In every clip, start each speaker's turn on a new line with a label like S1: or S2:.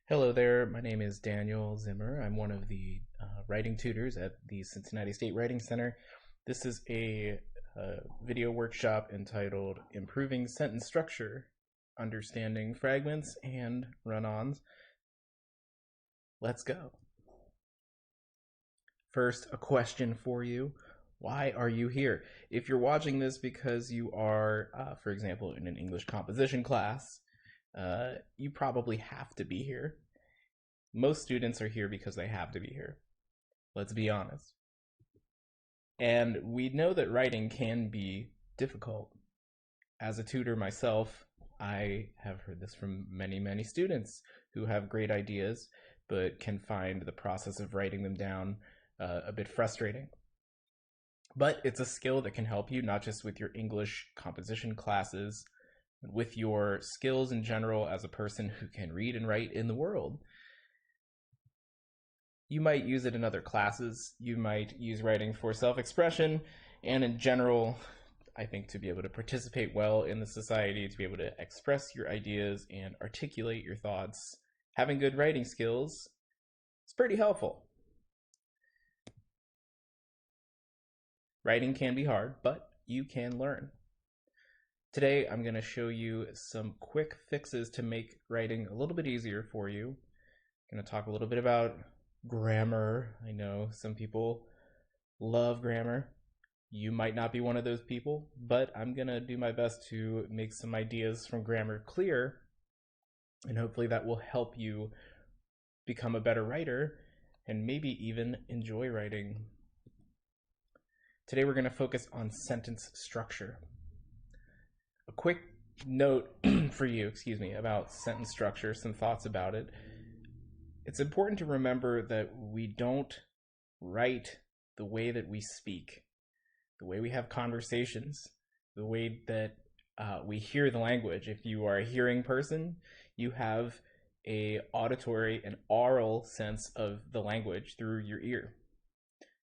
S1: Hello there, my name is Daniel Zimmer. I'm one of the writing tutors at the Cincinnati State Writing Center. This is a video workshop entitled Improving Sentence Structure, Understanding Fragments and Run-Ons. Let's go. First, a question for you. Why are you here? If you're watching this because you are, for example, in an English composition class, you probably have to be here. Most students are here because they have to be here. Let's be honest. And we know that writing can be difficult. As a tutor myself, I have heard this from many students who have great ideas, but can find the process of writing them down a bit frustrating. But it's a skill that can help you not just with your English composition classes, but with your skills in general as a person who can read and write in the world. You might use it in other classes. You might use writing for self-expression, and in general, I think to be able to participate well in the society, to be able to express your ideas and articulate your thoughts, having good writing skills is pretty helpful. Writing can be hard, but you can learn. Today, I'm going to show you some quick fixes to make writing a little bit easier for you. I'm going to talk a little bit about grammar. I know some people love grammar. You might not be one of those people, but I'm going to do my best to make some ideas from grammar clear, and hopefully that will help you become a better writer and maybe even enjoy writing. Today we're going to focus on sentence structure. A quick note for you, about sentence structure, some thoughts about it. It's important to remember that we don't write the way that we speak, the way we have conversations, the way that we hear the language. If you are a hearing person, you have a auditory and oral sense of the language through your ear.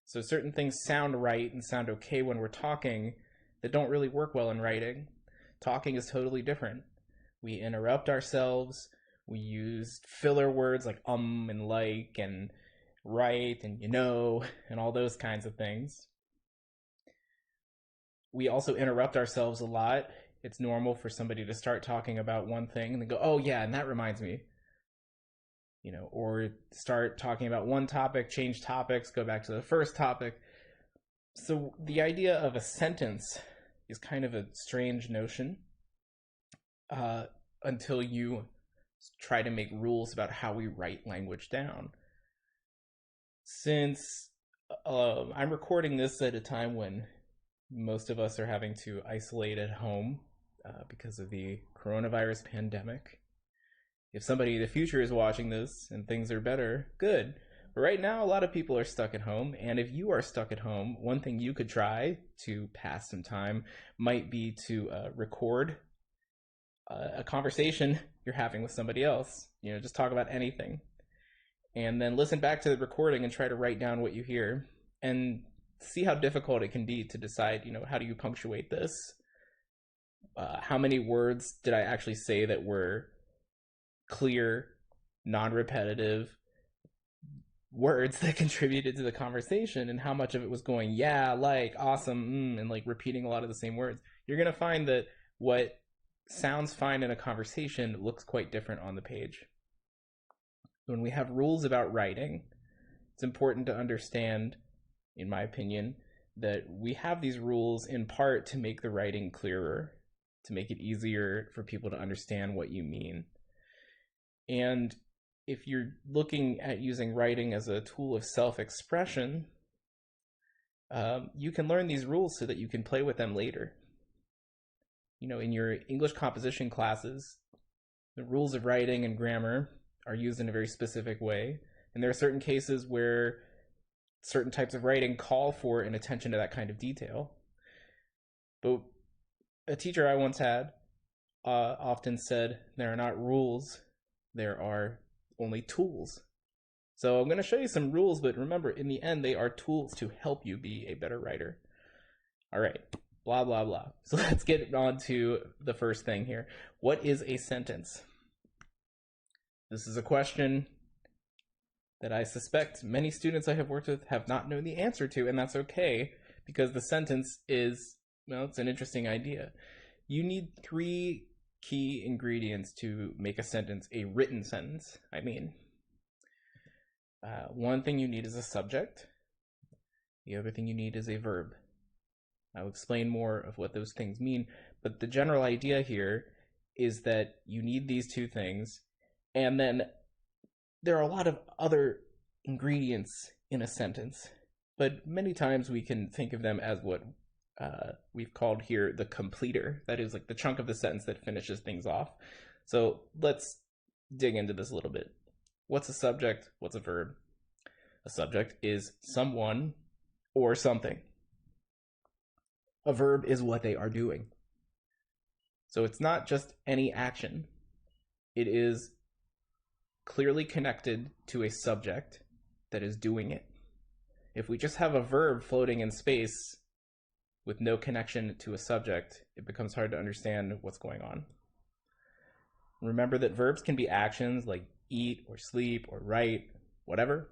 S1: So certain things sound right and sound okay when we're talking that don't really work well in writing. Talking is totally different. We interrupt ourselves. We use filler words like and like and right and and all those kinds of things. We also interrupt ourselves a lot. It's normal for somebody to start talking about one thing and then go, oh yeah, and that reminds me. Or start talking about one topic, change topics, go back to the first topic. So the idea of a sentence is kind of a strange notion until you try to make rules about how we write language down. Since I'm recording this at a time when most of us are having to isolate at home because of the coronavirus pandemic, if somebody in the future is watching this and things are better, good. But right now, a lot of people are stuck at home, and if you are stuck at home, one thing you could try to pass some time might be to record a conversation you're having with somebody else. Just talk about anything, and then listen back to the recording and try to write down what you hear, and see how difficult it can be to decide, how do you punctuate this? How many words did I actually say that were clear, non-repetitive words that contributed to the conversation, and how much of it was going, yeah, like, awesome, and like repeating a lot of the same words. You're going to find that what sounds fine in a conversation looks quite different on the page. When we have rules about writing, it's important to understand, in my opinion, that we have these rules in part to make the writing clearer, to make it easier for people to understand what you mean. And if you're looking at using writing as a tool of self-expression, you can learn these rules so that you can play with them later. In your English composition classes, the rules of writing and grammar are used in a very specific way. And there are certain cases where certain types of writing call for an attention to that kind of detail. But a teacher I once had often said, there are not rules, there are only tools. So I'm going to show you some rules, but remember, in the end, they are tools to help you be a better writer. All right, blah, blah, blah. So let's get on to the first thing here. What is a sentence? This is a question that I suspect many students I have worked with have not known the answer to, and that's okay, because the sentence is, well, it's an interesting idea. You need three key ingredients to make a sentence a written sentence. One thing you need is a subject. The other thing you need is a verb. I'll explain more of what those things mean, but the general idea here is that you need these two things, and then there are a lot of other ingredients in a sentence, but many times we can think of them as what we've called here the completer. That is like the chunk of the sentence that finishes things off. So let's dig into this a little bit. What's a subject? What's a verb? A subject is someone or something. A verb is what they are doing. So it's not just any action. It is clearly connected to a subject that is doing it. If we just have a verb floating in space with no connection to a subject, it becomes hard to understand what's going on. Remember that verbs can be actions like eat or sleep or write, whatever.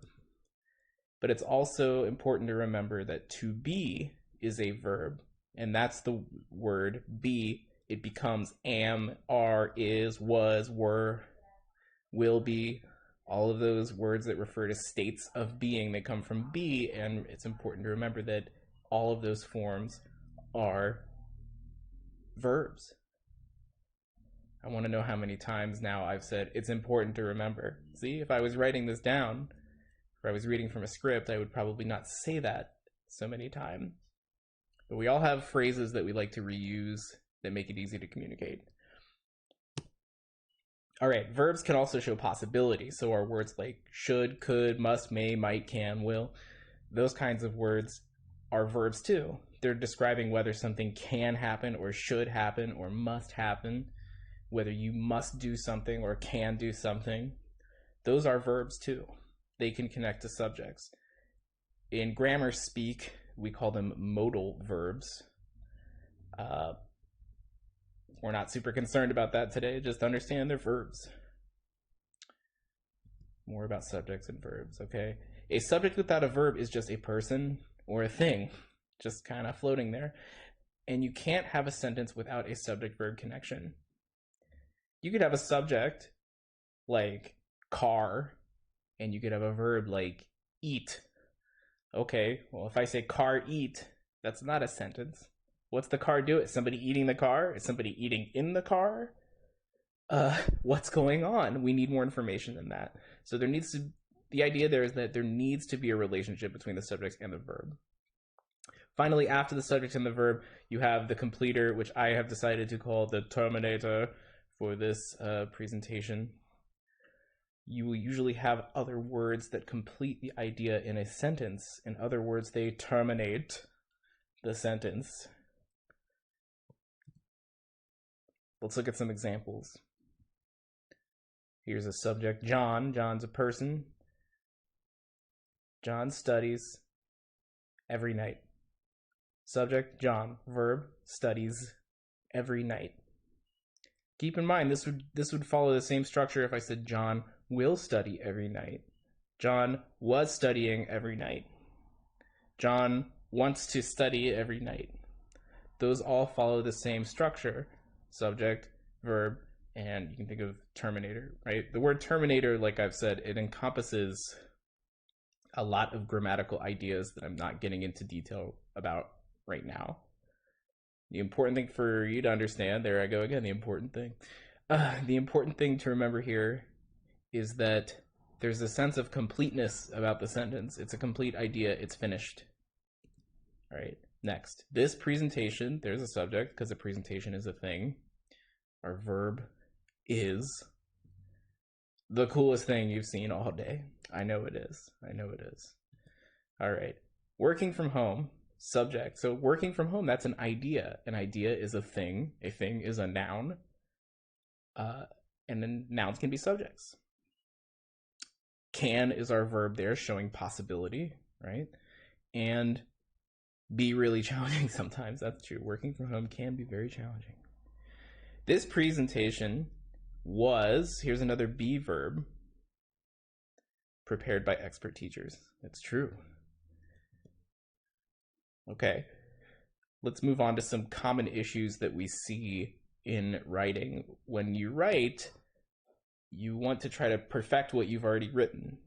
S1: But it's also important to remember that to be is a verb, and that's the word be. It becomes am, are, is, was, were, will be. All of those words that refer to states of being, they come from be, and it's important to remember that all of those forms are verbs. I want to know how many times now I've said it's important to remember. See, if I was writing this down, if I was reading from a script, I would probably not say that so many times. But we all have phrases that we like to reuse that make it easy to communicate. All right, verbs can also show possibility. So are words like should, could, must, may, might, can, will. Those kinds of words are verbs too. They're describing whether something can happen or should happen or must happen, whether you must do something or can do something. Those are verbs too. They can connect to subjects. In grammar speak, we call them modal verbs. We're not super concerned about that today. Just understand they're verbs. More about subjects and verbs, okay? A subject without a verb is just a person or a thing, just kind of floating there. And you can't have a sentence without a subject-verb connection. You could have a subject like car, and you could have a verb like eat. Okay, well, if I say car eat, that's not a sentence. What's the car do? Is somebody eating the car? Is somebody eating in the car? What's going on? We need more information than that. So the idea there is that there needs to be a relationship between the subject and the verb. Finally, after the subject and the verb, you have the completer, which I have decided to call the terminator for this presentation. You will usually have other words that complete the idea in a sentence. In other words, they terminate the sentence. Let's look at some examples. Here's a subject, John. John's a person. John studies every night. Subject, John. Verb, studies every night. Keep in mind, this would follow the same structure if I said John will study every night. John was studying every night. John wants to study every night. Those all follow the same structure. Subject, verb, and you can think of terminator, right? The word terminator, like I've said, it encompasses a lot of grammatical ideas that I'm not getting into detail about right now. The important thing for you to understand, there I go again, the important thing. The important thing to remember here is that there's a sense of completeness about the sentence. It's a complete idea, it's finished. All right, next. This presentation, there's a subject because a presentation is a thing. Our verb is the coolest thing you've seen all day. I know it is. I know it is. All right, working from home. Subject. So working from home, that's an idea. An idea is a thing. A thing is a noun. And then nouns can be subjects. Can is our verb there, showing possibility, right? And be really challenging sometimes. That's true. Working from home can be very challenging. This presentation was, here's another be verb, prepared by expert teachers. It's true. Okay, let's move on to some common issues that we see in writing. When you write, you want to try to perfect what you've already written.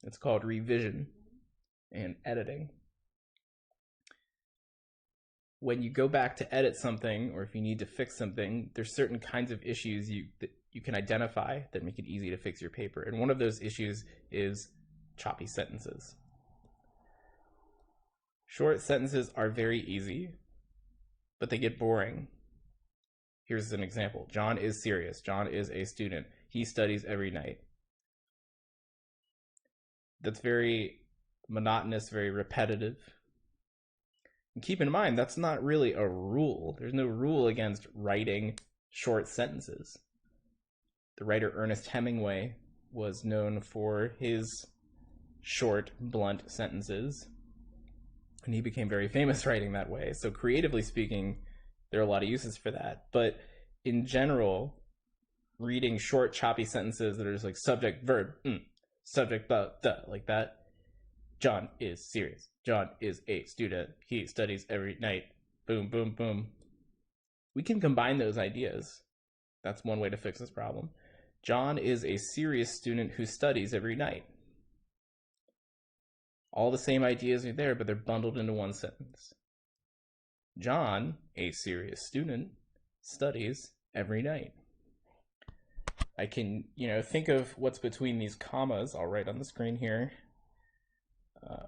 S1: It's called revision and editing. When you go back to edit something, or if you need to fix something, there's certain kinds of issues that you can identify that make it easy to fix your paper. And one of those issues is choppy sentences. Short sentences are very easy, but they get boring. Here's an example. John is serious. John is a student. He studies every night. That's very monotonous, very repetitive. And keep in mind, that's not really a rule. There's no rule against writing short sentences. The writer Ernest Hemingway was known for his short, blunt sentences, and he became very famous writing that way. So creatively speaking, there are a lot of uses for that. But in general, reading short, choppy sentences that are just like subject, verb, subject, like that. John is serious. John is a student. He studies every night. Boom, boom, boom. We can combine those ideas. That's one way to fix this problem. John is a serious student who studies every night. All the same ideas are there, but they're bundled into one sentence. John, a serious student, studies every night. I can, think of what's between these commas. I'll write on the screen here.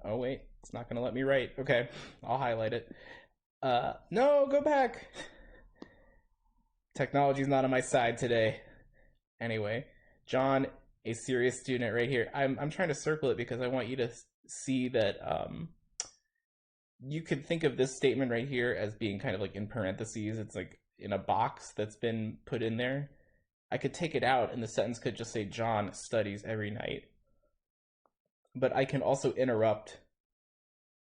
S1: Oh, wait, it's not going to let me write. Okay, I'll highlight it. No, go back. Technology's not on my side today. Anyway, John, a serious student right here. I'm trying to circle it because I want you to see that you could think of this statement right here as being kind of like in parentheses. It's like in a box that's been put in there. I could take it out and the sentence could just say John studies every night. But I can also interrupt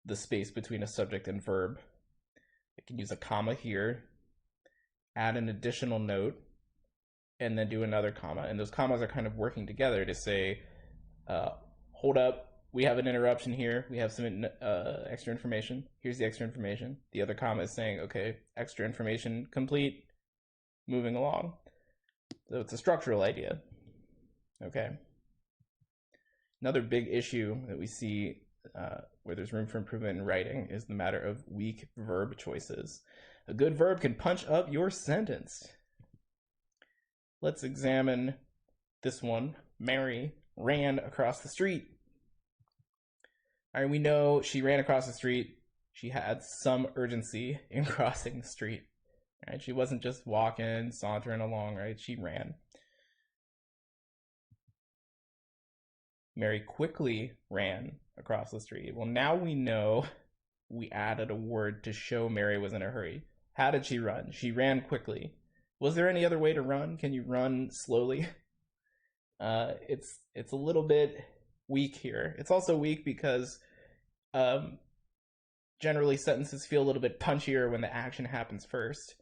S1: the space between a subject and verb. I can use a comma here, add an additional note, and then do another comma. And those commas are kind of working together to say, hold up, we have an interruption here. We have some extra information. Here's the extra information. The other comma is saying, okay, extra information complete, moving along. So it's a structural idea. Okay. Another big issue that we see where there's room for improvement in writing is the matter of weak verb choices. A good verb can punch up your sentence. Let's examine this one. Mary ran across the street. All right, we know she ran across the street. She had some urgency in crossing the street. Right? She wasn't just walking, sauntering along, right? She ran. Mary quickly ran across the street. Well, now we know we added a word to show Mary was in a hurry. How did she run? She ran quickly. Was there any other way to run? Can you run slowly? It's a little bit weak here. It's also weak because generally sentences feel a little bit punchier when the action happens first.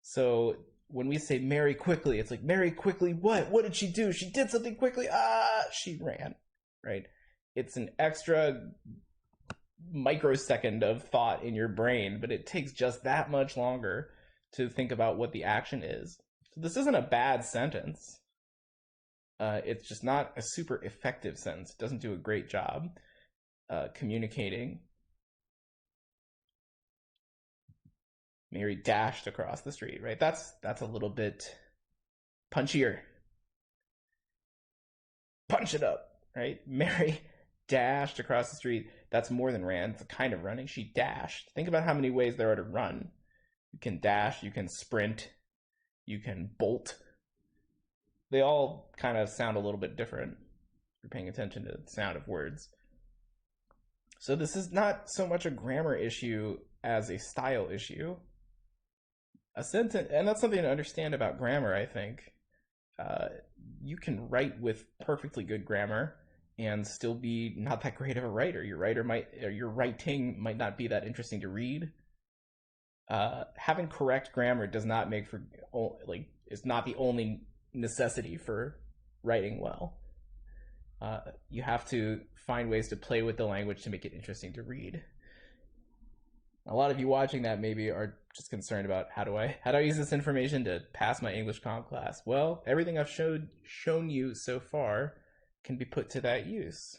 S1: So when we say Mary quickly, it's like, Mary quickly what? What did she do? She did something quickly. She ran, right? It's an extra microsecond of thought in your brain, but it takes just that much longer to think about what the action is. So this isn't a bad sentence. It's just not a super effective sentence. It doesn't do a great job communicating. Mary dashed across the street, right? That's a little bit punchier. Punch it up, right? Mary dashed across the street. That's more than ran. It's a kind of running. She dashed. Think about how many ways there are to run. You can dash, you can sprint, you can bolt. They all kind of sound a little bit different if you're paying attention to the sound of words. So this is not so much a grammar issue as a style issue. A sentence, and that's something to understand about grammar, I think. You can write with perfectly good grammar and still be not that great of a writer. Your writing might not be that interesting to read. Having correct grammar does not make for, like, it's not the only necessity for writing well. You have to find ways to play with the language to make it interesting to read. A lot of you watching that maybe are just concerned about how do I use this information to pass my English comp class? Well, everything I've shown you so far can be put to that use.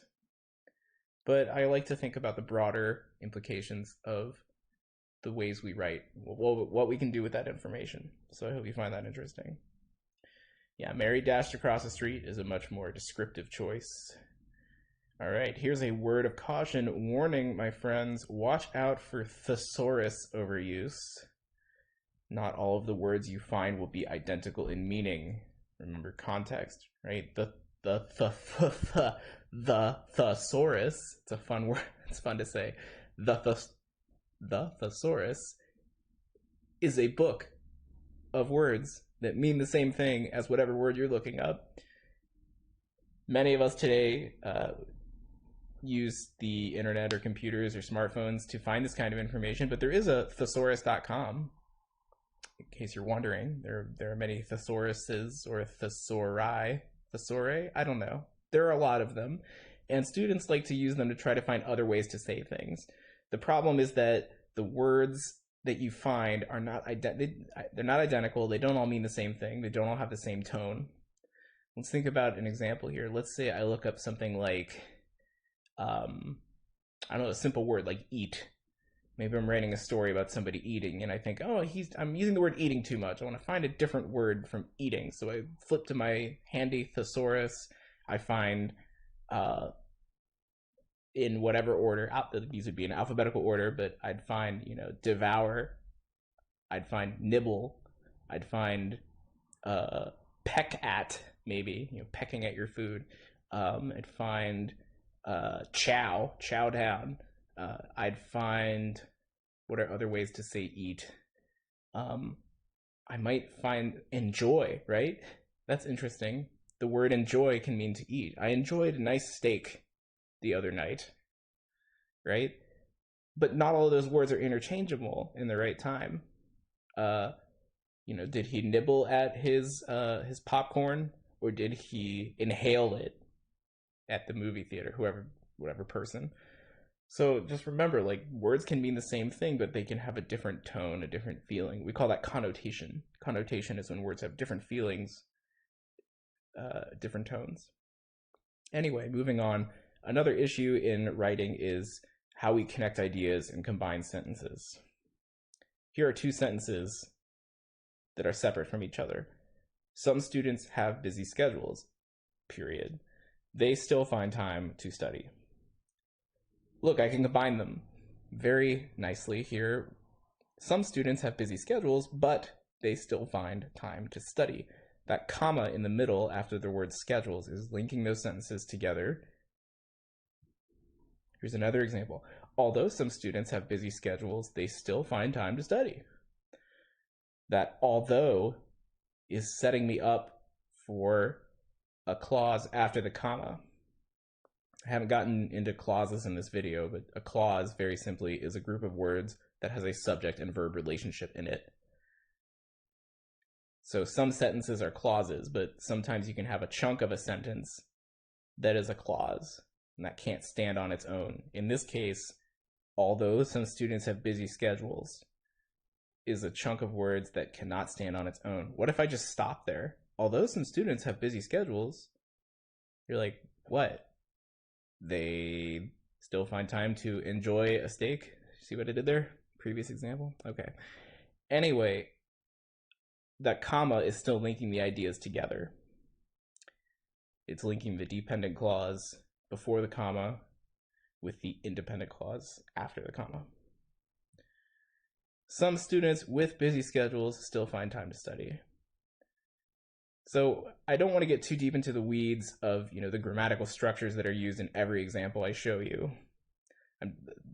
S1: But I like to think about the broader implications of the ways we write, what we can do with that information. So I hope you find that interesting. Yeah, Mary dashed across the street is a much more descriptive choice. All right, here's a word of caution. Warning, my friends, watch out for thesaurus overuse. Not all of the words you find will be identical in meaning. Remember context, right? The thesaurus, it's a fun word, it's fun to say. The thesaurus is a book of words that mean the same thing as whatever word you're looking up. Many of us today use the internet or computers or smartphones to find this kind of information, but there is a thesaurus.com. In case you're wondering, there are many thesauruses or thesauri, I don't know. There are a lot of them, and students like to use them to try to find other ways to say things. The problem is that the words that you find are they're not identical. They don't all mean the same thing. They don't all have the same tone. Let's think about an example here. Let's say I look up something like, I don't know, a simple word like eat. Maybe I'm writing a story about somebody eating, and I think, oh, I'm using the word eating too much. I want to find a different word from eating. So I flip to my handy thesaurus. I find, in whatever order, these would be in alphabetical order, but I'd find, devour. I'd find nibble. I'd find peck at, maybe, pecking at your food. I'd find chow down. I'd find, what are other ways to say eat? I might find enjoy, right? That's interesting. The word enjoy can mean to eat. I enjoyed a nice steak the other night, right? But not all of those words are interchangeable in the right time. Did he nibble at his popcorn, or did he inhale it at the movie theater? Whatever person. So just remember, like, words can mean the same thing, but they can have a different tone, a different feeling. We call that connotation. Connotation is when words have different feelings, different tones. Anyway, moving on. Another issue in writing is how we connect ideas and combine sentences. Here are two sentences that are separate from each other. Some students have busy schedules, period. They still find time to study. Look, I can combine them very nicely here. Some students have busy schedules, but they still find time to study. That comma in the middle after the word schedules is linking those sentences together. Here's another example. Although some students have busy schedules, they still find time to study. That although is setting me up for a clause after the comma. I haven't gotten into clauses in this video, but a clause, very simply, is a group of words that has a subject and verb relationship in it. So some sentences are clauses, but sometimes you can have a chunk of a sentence that is a clause, and that can't stand on its own. In this case, although some students have busy schedules, is a chunk of words that cannot stand on its own. What if I just stop there? Although some students have busy schedules, you're like, what? They still find time to enjoy a steak? See what I did there? Previous example? Okay. Anyway, that comma is still linking the ideas together. It's linking the dependent clause before the comma with the independent clause after the comma. Some students with busy schedules still find time to study. So I don't want to get too deep into the weeds of, the grammatical structures that are used in every example I show you.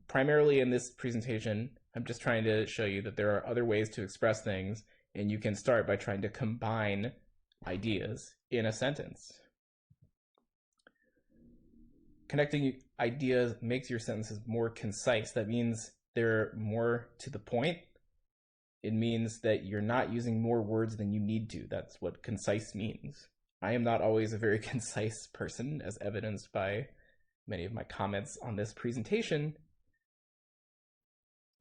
S1: Primarily in this presentation, I'm just trying to show you that there are other ways to express things, and you can start by trying to combine ideas in a sentence. Connecting ideas makes your sentences more concise. That means they're more to the point, It means that you're not using more words than you need to. That's what concise means. I am not always a very concise person, as evidenced by many of my comments on this presentation,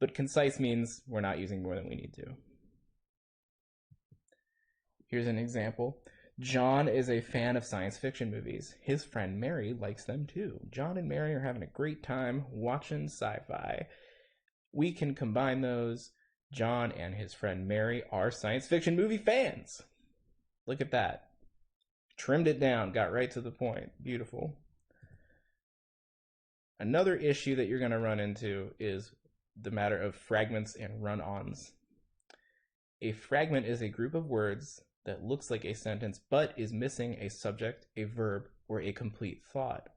S1: but concise means we're not using more than we need to. Here's an example. John is a fan of science fiction movies. His friend Mary likes them too. John and Mary are having a great time watching sci-fi. We can combine those. John and his friend Mary are science fiction movie fans. Look at that. Trimmed it down, got right to the point. Beautiful. Another issue that you're going to run into is the matter of fragments and run-ons. A fragment is a group of words that looks like a sentence but is missing a subject, a verb, or a complete thought.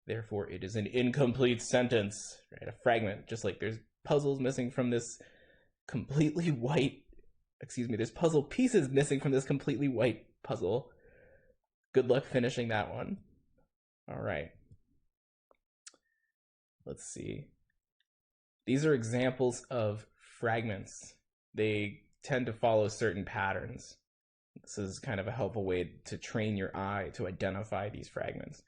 S1: Therefore, it is an incomplete sentence, right? A fragment, just like there's puzzles missing from this completely white, there's puzzle pieces missing from this completely white puzzle. Good luck finishing that one. All right. Let's see. These are examples of fragments. They tend to follow certain patterns. This is kind of a helpful way to train your eye to identify these fragments.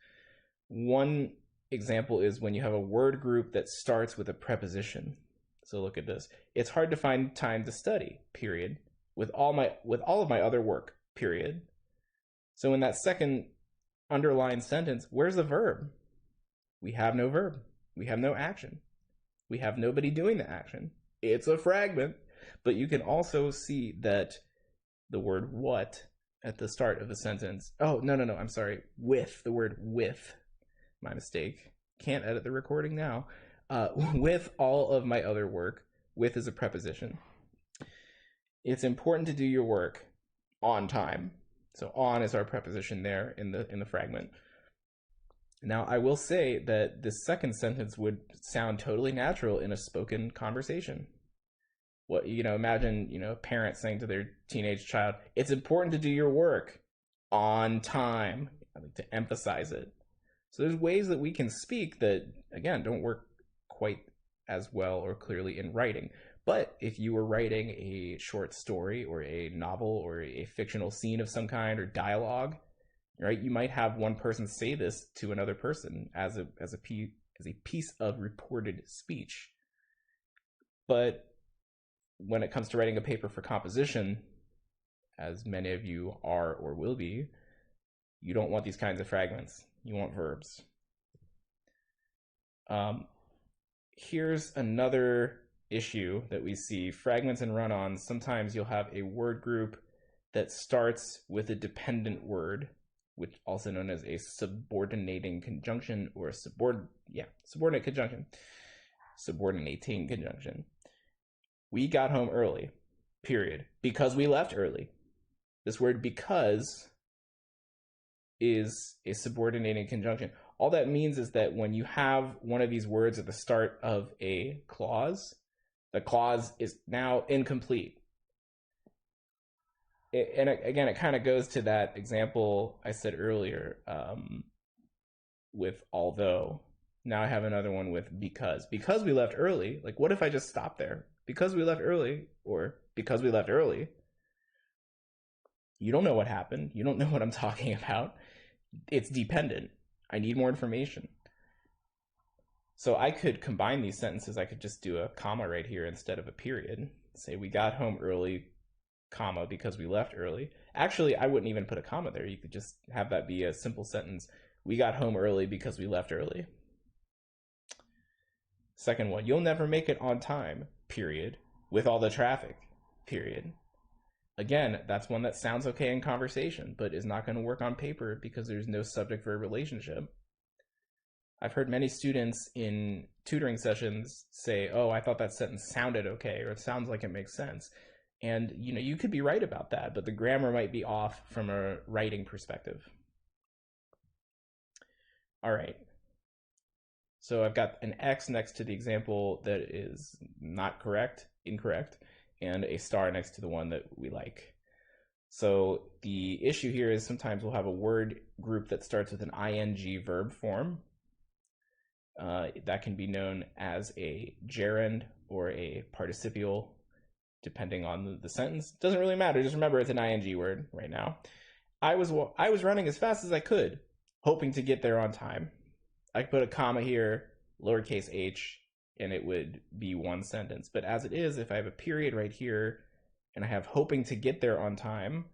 S1: One example is when you have a word group that starts with a preposition. So look at this. It's hard to find time to study, period, with all of my other work, period. So in that second underlined sentence, where's the verb? We have no verb. We have no action. We have nobody doing the action. It's a fragment. But you can also see that the word what at the start of the sentence. Oh, no, I'm sorry. With, the word with. My mistake. Can't edit the recording now. With all of my other work. With is a preposition. It's important to do your work on time. So on is our preposition there in the fragment. Now, I will say that this second sentence would sound totally natural in a spoken conversation. What, imagine, a parent saying to their teenage child, it's important to do your work on time. I like to emphasize it. So there's ways that we can speak that, again, don't work quite as well or clearly in writing. But if you were writing a short story or a novel or a fictional scene of some kind or dialogue, right, you might have one person say this to another person as a piece of reported speech. But when it comes to writing a paper for composition, as many of you are or will be, you don't want these kinds of fragments. You want verbs. Here's another issue that we see. Fragments and run-ons. Sometimes you'll have a word group that starts with a dependent word, which also known as a subordinating conjunction or a subordinate conjunction. Subordinating conjunction. We got home early, period. Because we left early. This word because is a subordinating conjunction. All that means is that when you have one of these words at the start of a clause, the clause is now incomplete. And again, it kind of goes to that example I said earlier with although. Now I have another one with because. Because we left early, like what if I just stopped there? Because we left early, or because we left early. You don't know what happened. You don't know what I'm talking about. It's dependent. I need more information. So I could combine these sentences. I could just do a comma right here instead of a period. Say we got home early, comma, because we left early. Actually, I wouldn't even put a comma there. You could just have that be a simple sentence. We got home early because we left early. Second one, you'll never make it on time, period, with all the traffic, period. Again, that's one that sounds okay in conversation, but is not going to work on paper because there's no subject-verb relationship. I've heard many students in tutoring sessions say, oh, I thought that sentence sounded okay, or it sounds like it makes sense. And, you could be right about that, but the grammar might be off from a writing perspective. All right. So I've got an X next to the example that is not correct, incorrect, and a star next to the one that we like. So the issue here is sometimes we'll have a word group that starts with an ing verb form. That can be known as a gerund or a participial. depending on the sentence. Doesn't really matter. Just remember it's an ing word right now. I was running as fast as I could, hoping to get there on time. I could put a comma here, lowercase h, and it would be one sentence. But as it is, if I have a period right here and I have hoping to get there on time,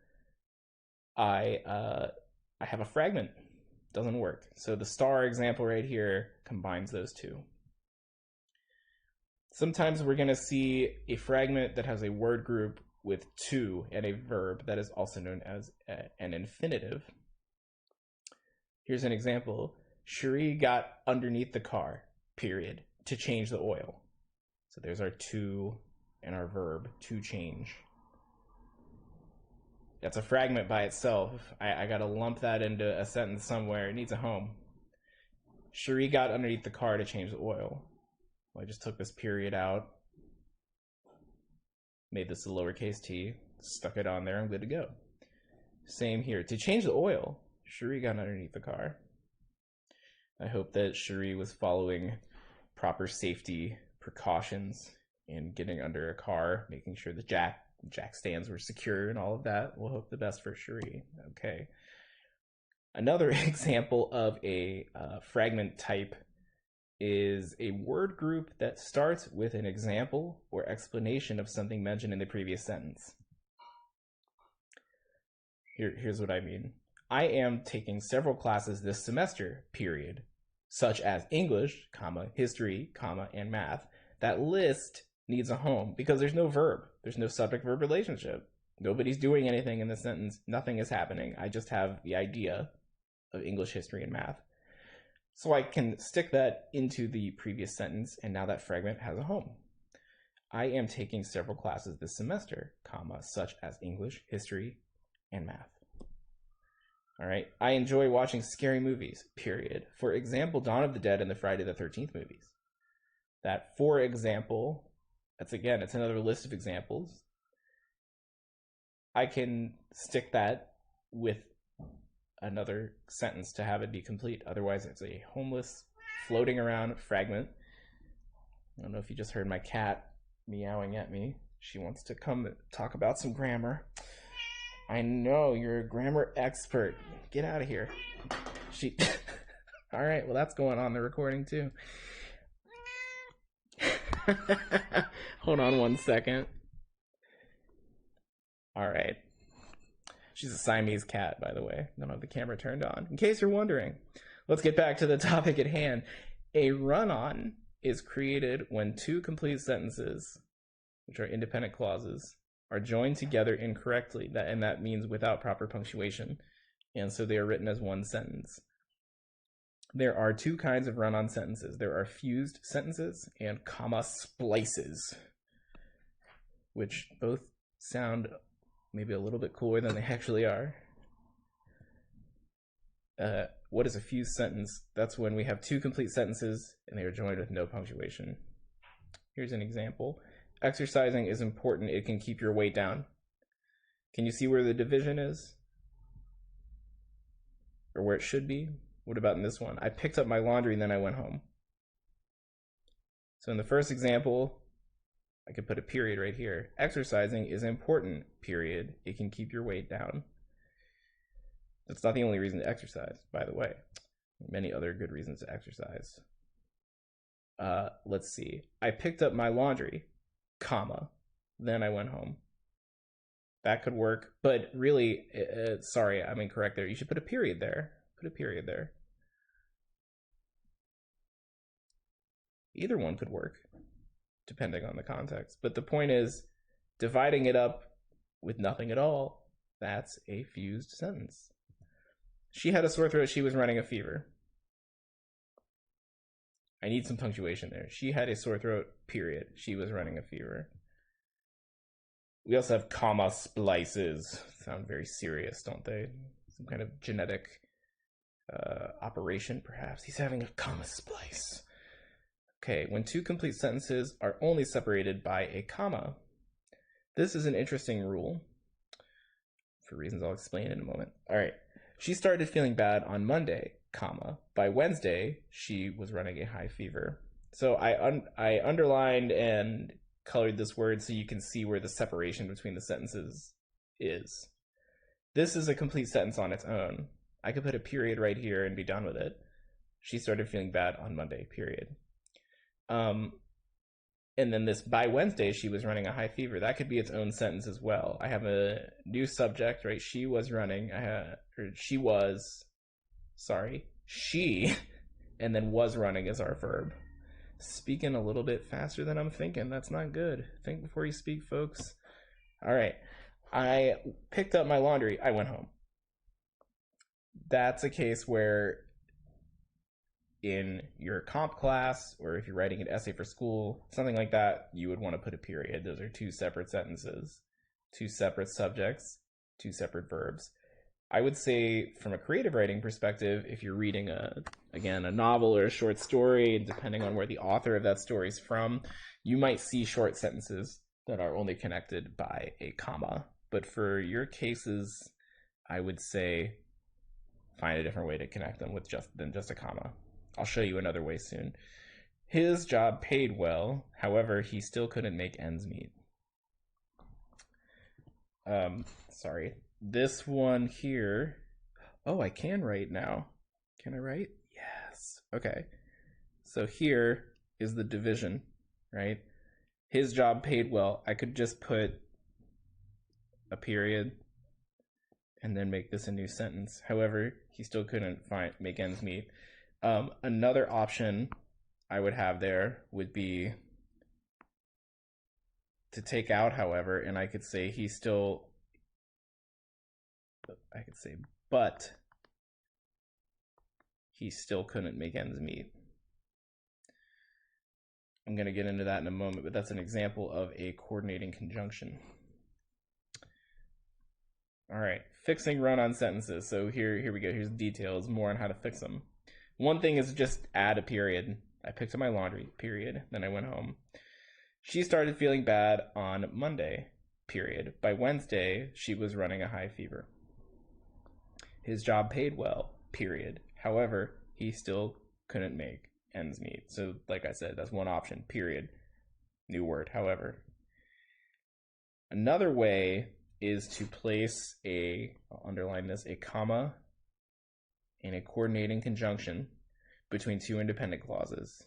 S1: I have a fragment. Doesn't work. So the star example right here combines those two. Sometimes we're going to see a fragment that has a word group with to and a verb that is also known as an infinitive. Here's an example. Cherie got underneath the car, period, to change the oil. So there's our to and our verb, to change. That's a fragment by itself. I got to lump that into a sentence somewhere. It needs a home. Cherie got underneath the car to change the oil. Well, I just took this period out, made this a lowercase t, stuck it on there, I'm good to go. Same here. To change the oil, Cherie got underneath the car. I hope that Cherie was following proper safety precautions in getting under a car, making sure the jack stands were secure and all of that. We'll hope the best for Cherie. Okay. Another example of a fragment type is a word group that starts with an example or explanation of something mentioned in the previous sentence. Here's what I mean. I am taking several classes this semester, period, such as English, comma, history, comma, and math. That list needs a home because there's no verb. There's no subject-verb relationship. Nobody's doing anything in the sentence. Nothing is happening. I just have the idea of English, history, and math. So I can stick that into the previous sentence, and now that fragment has a home. I am taking several classes this semester, comma, such as English, history, and math. All right. I enjoy watching scary movies, period. For example, Dawn of the Dead and the Friday the 13th movies. That, for example, it's another list of examples. I can stick that with another sentence to have it be complete. Otherwise, it's a homeless, floating around fragment. I don't know if you just heard my cat meowing at me. She wants to come talk about some grammar. I know, you're a grammar expert. Get out of here. All right, well, that's going on the recording too. Hold on one second. All right. She's a Siamese cat, by the way. I don't have the camera turned on. In case you're wondering, let's get back to the topic at hand. A run-on is created when two complete sentences, which are independent clauses, are joined together incorrectly, and that means without proper punctuation, and so they are written as one sentence. There are two kinds of run-on sentences. There are fused sentences and comma splices, which both sound maybe a little bit cooler than they actually are. What is a fused sentence? That's when we have two complete sentences and they are joined with no punctuation. Here's an example. Exercising is important. It can keep your weight down. Can you see where the division is? Or where it should be? What about in this one? I picked up my laundry and then I went home. So in the first example, I could put a period right here. Exercising is important, period. It can keep your weight down. That's not the only reason to exercise, by the way. Many other good reasons to exercise. Let's see. I picked up my laundry, comma, then I went home. That could work, but really, sorry, I'm incorrect there. You should put a period there. Put a period there. Either one could work, depending on the context. But the point is, dividing it up with nothing at all, that's a fused sentence. She had a sore throat. She was running a fever. I need some punctuation there. She had a sore throat, period. She was running a fever. We also have comma splices. Sound very serious, don't they? Some kind of genetic operation, perhaps. He's having a comma splice. Okay, when two complete sentences are only separated by a comma. This is an interesting rule, for reasons I'll explain in a moment. All right, she started feeling bad on Monday, comma. By Wednesday, she was running a high fever. So I underlined and colored this word so you can see where the separation between the sentences is. This is a complete sentence on its own. I could put a period right here and be done with it. She started feeling bad on Monday, period. And then this, by Wednesday, she was running a high fever. That could be its own sentence as well. I have a new subject, right? She was running. She, and then was running is our verb. Speaking a little bit faster than I'm thinking. That's not good. Think before you speak, folks. All right. I picked up my laundry. I went home. That's a case where in your comp class, or if you're writing an essay for school, something like that, you would want to put a period. Those are two separate sentences, two separate subjects, two separate verbs. I would say from a creative writing perspective, if you're reading a novel or a short story, depending on where the author of that story is from, you might see short sentences that are only connected by a comma. But for your cases, I would say find a different way to connect them with than just a comma. I'll show you another way soon. His job paid well, however, he still couldn't make ends meet. Sorry. This one here. Oh, I can write now. Can I write? Yes. Okay. So here is the division, right? His job paid well. I could just put a period and then make this a new sentence. However, he still couldn't make ends meet. Another option I would have there would be to take out however, and I could say but he still couldn't make ends meet. I'm going to get into that in a moment, but that's an example of a coordinating conjunction. All right, fixing run-on sentences. So here we go. Here's the details, more on how to fix them. One thing is just add a period. I picked up my laundry, period. Then I went home. She started feeling bad on Monday, period. By Wednesday, she was running a high fever. His job paid well, period. However, he still couldn't make ends meet. So like I said, that's one option, period. New word, however. Another way is to place I'll underline this, a comma in a coordinating conjunction between two independent clauses.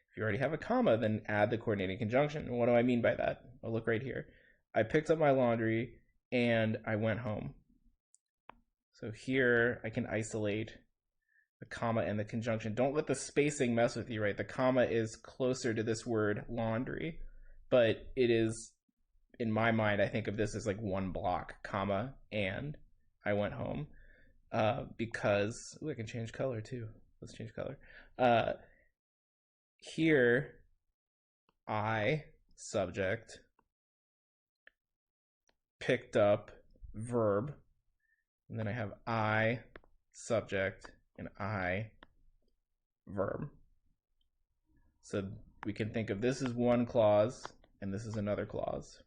S1: If you already have a comma, then add the coordinating conjunction. And what do I mean by that? I'll look right here. I picked up my laundry and I went home. So here I can isolate the comma and the conjunction. Don't let the spacing mess with you, right? The comma is closer to this word laundry, but it is, in my mind, I think of this as like one block, comma, and I went home. Because, I can change color too. Let's change color. Here, I, subject, picked up, verb, and then I have I, subject, and I, verb. So we can think of this as one clause, and this is another clause.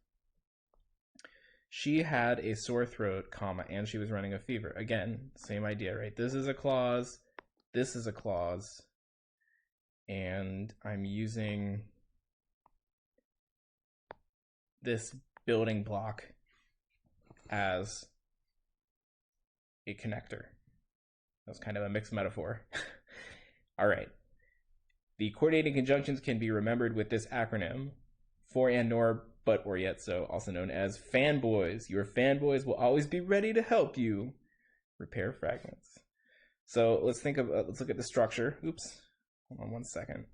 S1: She had a sore throat, comma, and she was running a fever. Again, same idea, right? This is a clause, this is a clause, and I'm using this building block as a connector. That's kind of a mixed metaphor. All right. The coordinating conjunctions can be remembered with this acronym, for and nor, but or yet so, also known as fanboys. Your fanboys will always be ready to help you repair fragments. So let's look at the structure. Oops, hold on one second.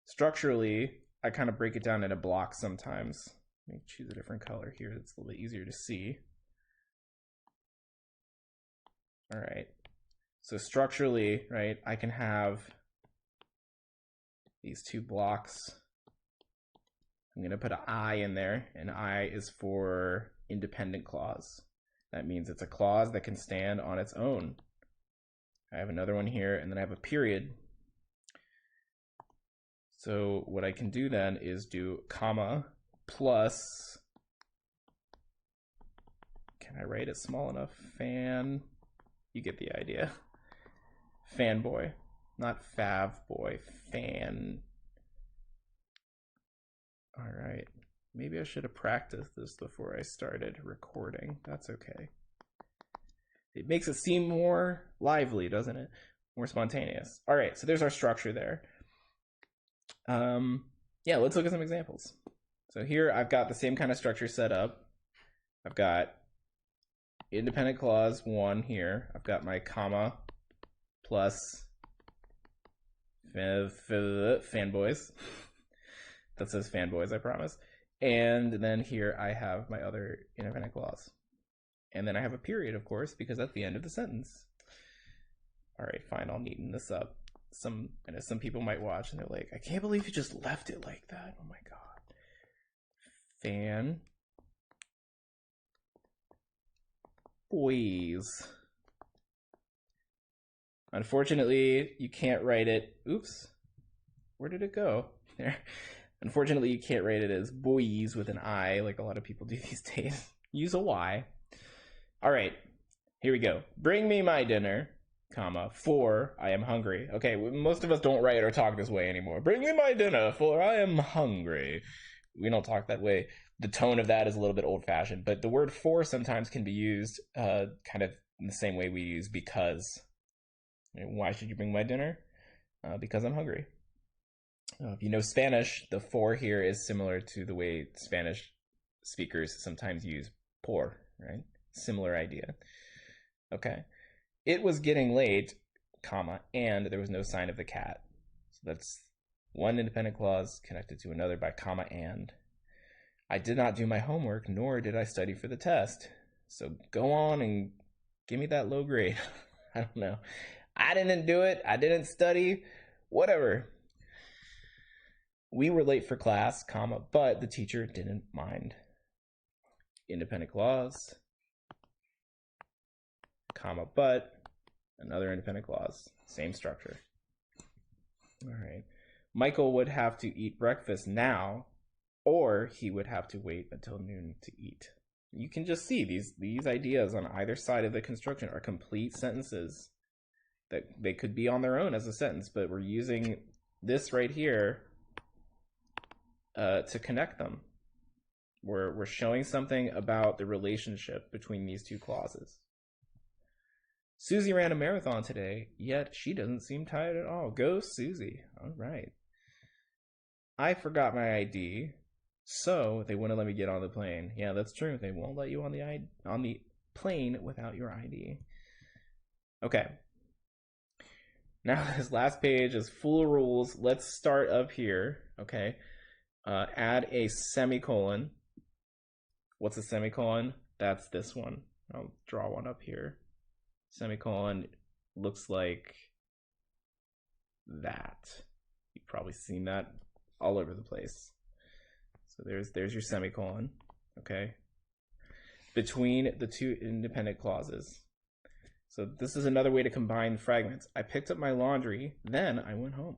S1: Structurally, I kind of break it down into blocks sometimes. Let me choose a different color here. It's a little bit easier to see. All right. So structurally, right, I can have these two blocks. I'm going to put an I in there, and I is for independent clause. That means it's a clause that can stand on its own. I have another one here, and then I have a period. So what I can do then is do comma plus, can I write it small enough? Fan, you get the idea. Fanboy, not fav boy, fan. All right. Maybe I should have practiced this before I started recording. That's okay. It makes it seem more lively, doesn't it? More spontaneous. All right, so there's our structure there. Yeah, let's look at some examples. So here I've got the same kind of structure set up. I've got independent clause 1 here. I've got my comma plus fanboys. That says fanboys, I promise. And then here I have my other independent clause. And then I have a period, of course, because that's the end of the sentence. All right, fine, I'll neaten this up. I know some people might watch and they're like, I can't believe you just left it like that. Oh my God. Fan boys. Unfortunately, you can't write it. Oops. Where did it go? There. Unfortunately, you can't write it as boys with an I like a lot of people do these days. Use a Y. All right, here we go. Bring me my dinner, comma, for I am hungry. Okay, most of us don't write or talk this way anymore. Bring me my dinner, for I am hungry. We don't talk that way. The tone of that is a little bit old-fashioned, but the word for sometimes can be used kind of in the same way we use because. Why should you bring my dinner? Because I'm hungry. If you know Spanish, the for here is similar to the way Spanish speakers sometimes use por, right? Similar idea. Okay. It was getting late, comma, and there was no sign of the cat. So that's one independent clause connected to another by comma and. I did not do my homework, nor did I study for the test. So go on and give me that low grade. I don't know. I didn't do it. I didn't study. Whatever. We were late for class, comma, but the teacher didn't mind. Independent clause, comma, but another independent clause. Same structure. All right. Michael would have to eat breakfast now, or he would have to wait until noon to eat. You can just see these ideas on either side of the construction are complete sentences that they could be on their own as a sentence, but we're using this right here to connect them. We're showing something about the relationship between these two clauses. Susie ran a marathon today, yet she doesn't seem tired at all. Go, Susie. All right. I forgot my ID, so they wouldn't let me get on the plane. Yeah, that's true. They won't let you on the plane without your ID. Okay. Now this last page is full of rules. Let's start up here. Okay. Add a semicolon. What's a semicolon? That's this one. I'll draw one up here. Semicolon looks like that. You've probably seen that all over the place. So there's your semicolon, okay? Between the two independent clauses. So this is another way to combine fragments. I picked up my laundry, then I went home.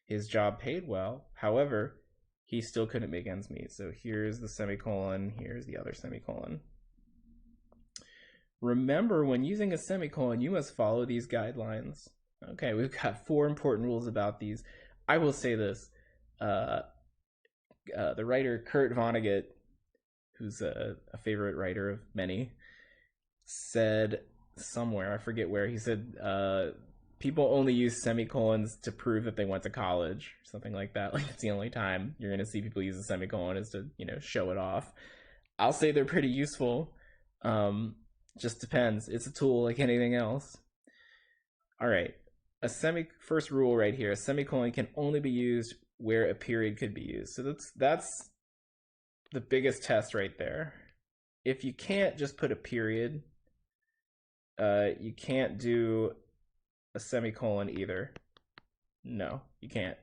S1: His job paid well, however, he still couldn't make ends meet. So here's the semicolon, here's the other semicolon. Remember, when using a semicolon, you must follow these guidelines. Okay, we've got 4 important rules about these. I will say this. The writer Kurt Vonnegut, who's a favorite writer of many, said somewhere, I forget where, he said, people only use semicolons to prove that they went to college, something like that. Like, it's the only time you're going to see people use a semicolon is to, show it off. I'll say they're pretty useful. Just depends. It's a tool like anything else. All right. First rule right here, a semicolon can only be used where a period could be used. So that's the biggest test right there. If you can't just put a period, you can't do a semicolon either. No, you can't.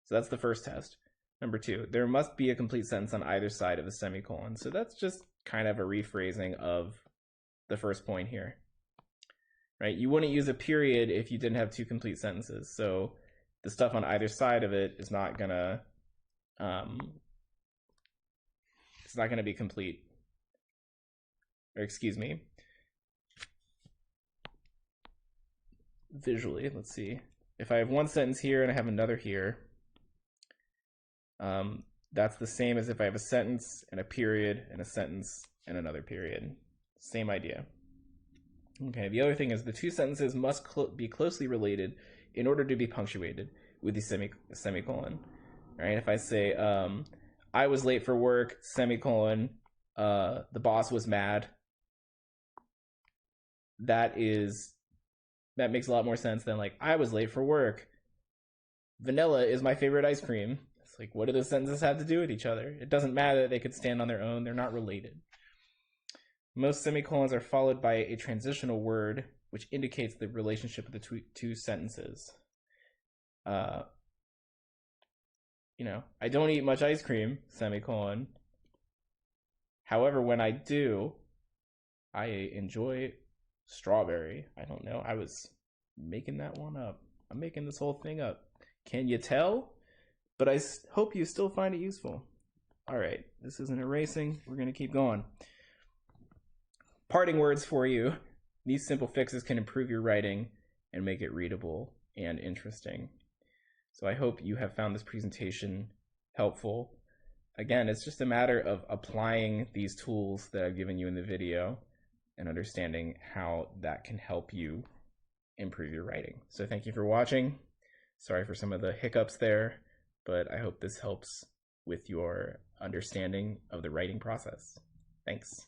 S1: So that's the first test. Number 2, there must be a complete sentence on either side of the semicolon. So that's just kind of a rephrasing of the first point here, right? You wouldn't use a period if you didn't have 2 complete sentences. So the stuff on either side of it is not gonna, it's not gonna be complete. Or excuse me. Visually, let's see. If I have one sentence here and I have another here, That's the same as if I have a sentence and a period and a sentence and another period. Same idea. Okay, the other thing is the two sentences must be closely related in order to be punctuated with the semicolon. Right? If I say, I was late for work, semicolon, the boss was mad, that makes a lot more sense than like, I was late for work, vanilla is my favorite ice cream. It's like, what do those sentences have to do with each other? It doesn't matter that they could stand on their own. They're not related. Most semicolons are followed by a transitional word, which indicates the relationship of the two sentences. I don't eat much ice cream, semicolon. However, when I do, I enjoy strawberry. I don't know. I was making that one up. I'm making this whole thing up. Can you tell? But I hope you still find it useful. All right, this isn't erasing. We're going to keep going. Parting words for you. These simple fixes can improve your writing and make it readable and interesting. So I hope you have found this presentation helpful. Again, it's just a matter of applying these tools that I've given you in the video and understanding how that can help you improve your writing. So thank you for watching. Sorry for some of the hiccups there, but I hope this helps with your understanding of the writing process. Thanks.